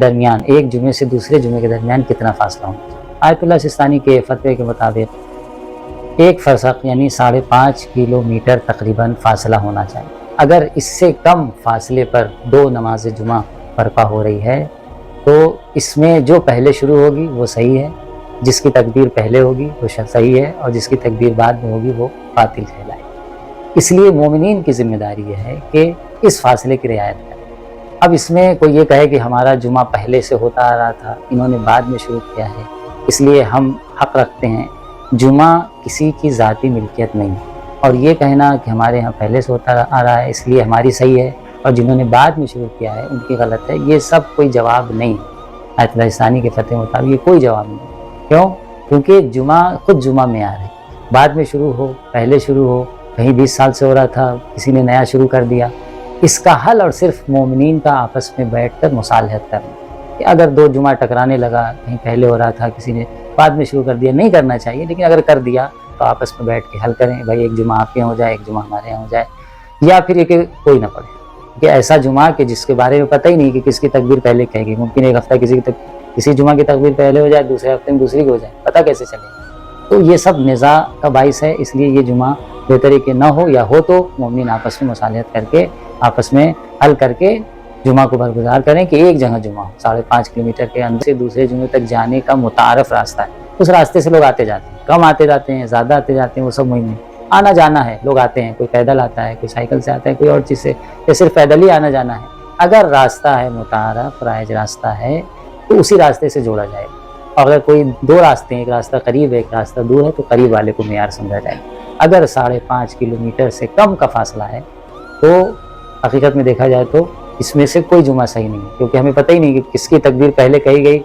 درمیان، ایک جمعے سے دوسرے جمعے کے درمیان کتنا فاصلہ ہونا چاہیے؟ آیت اللہ سستانی کے فتوے کے مطابق ایک فرسخ یعنی 5.5 کلومیٹر تقریباً فاصلہ ہونا چاہیے۔ اگر اس سے کم فاصلے پر دو نماز جمعہ برپا ہو رہی ہے تو اس میں جو پہلے شروع ہوگی وہ صحیح ہے، جس کی تکبیر پہلے ہوگی وہ صحیح ہے، اور جس کی تکبیر بعد میں ہوگی وہ باطل کہلائے۔ اس لیے مومنین کی ذمہ داری یہ ہے کہ اس فاصلے کی رعایت کریں۔ اب اس میں کوئی یہ کہے کہ ہمارا جمعہ پہلے سے ہوتا آ رہا تھا، انہوں نے بعد میں شروع کیا ہے، اس لیے ہم حق رکھتے ہیں۔ جمعہ کسی کی ذاتی ملکیت نہیں ہے، اور یہ کہنا کہ ہمارے ہاں پہلے سے ہوتا آ رہا ہے اس لیے ہماری صحیح ہے اور جنہوں نے بعد میں شروع کیا ہے ان کی غلط ہے، یہ سب کوئی جواب نہیں ہے۔ آیت اللہ ثانی کے فتوے مطابق یہ کوئی جواب نہیں ہے۔ کیوں؟ کیونکہ جمعہ خود جمعہ میں آ رہا ہے، بعد میں شروع ہو، پہلے شروع ہو، کہیں 20 سال سے ہو رہا تھا کسی نے نیا شروع کر دیا، اس کا حل اور صرف مومنین کا آپس میں بیٹھ کر مصالحت کرنا کہ اگر دو جمعہ ٹکرانے لگا، کہیں پہلے ہو رہا تھا کسی نے بعد میں شروع کر دیا، نہیں کرنا چاہیے، لیکن اگر کر دیا تو آپس میں بیٹھ کے حل کریں، بھائی ایک جمعہ آپ کے یہاں ہو جائے، ایک جمعہ ہمارے یہاں ہو جائے، یا پھر یہ کہ کوئی نہ پڑھے کہ ایسا جمعہ کہ جس کے بارے میں پتہ ہی نہیں کہ کس کی تکبیر پہلے کہے گی، ممکن ایک ہفتہ کسی جمعہ کی تکبیر پہلے ہو جائے، دوسرے ہفتے میں دوسری کی ہو جائے، پتہ کیسے چلے گا؟ تو یہ سب نزاع کا باعث ہے، اس لیے یہ جمعہ بہتر ہے کہ نہ ہو، یا ہو تو مومنین آپس میں مصالحت کر کے آپس میں حل کر کے جمعہ کو برگزار کریں کہ ایک جگہ جمعہ ہو۔ 5.5 کلومیٹر کے اندر سے دوسرے جمعے تک جانے کا متعارف راستہ ہے، اس راستے سے لوگ آتے جاتے ہیں، کم آتے جاتے ہیں، زیادہ آتے جاتے ہیں، وہ سب مہم نہیں، آنا جانا ہے، لوگ آتے ہیں، کوئی پیدل آتا ہے، کوئی سائیکل سے آتا ہے، کوئی اور چیز سے، یا صرف پیدل ہی آنا جانا ہے۔ اگر راستہ ہے متعارف رائج راستہ ہے تو اسی راستے سے جوڑا جائے گا، اور اگر کوئی دو راستے ہیں، ایک راستہ قریب ہے ایک راستہ دور ہے، تو قریب والے کو معیار سمجھا جائے گا۔ اگر 5.5 کلومیٹر سے کم کا فاصلہ ہے تو حقیقت میں دیکھا جائے تو اس میں سے کوئی جمعہ صحیح نہیں ہے، کیونکہ ہمیں پتہ ہی نہیں کہ کس کی تکبیر پہلے کہی گئی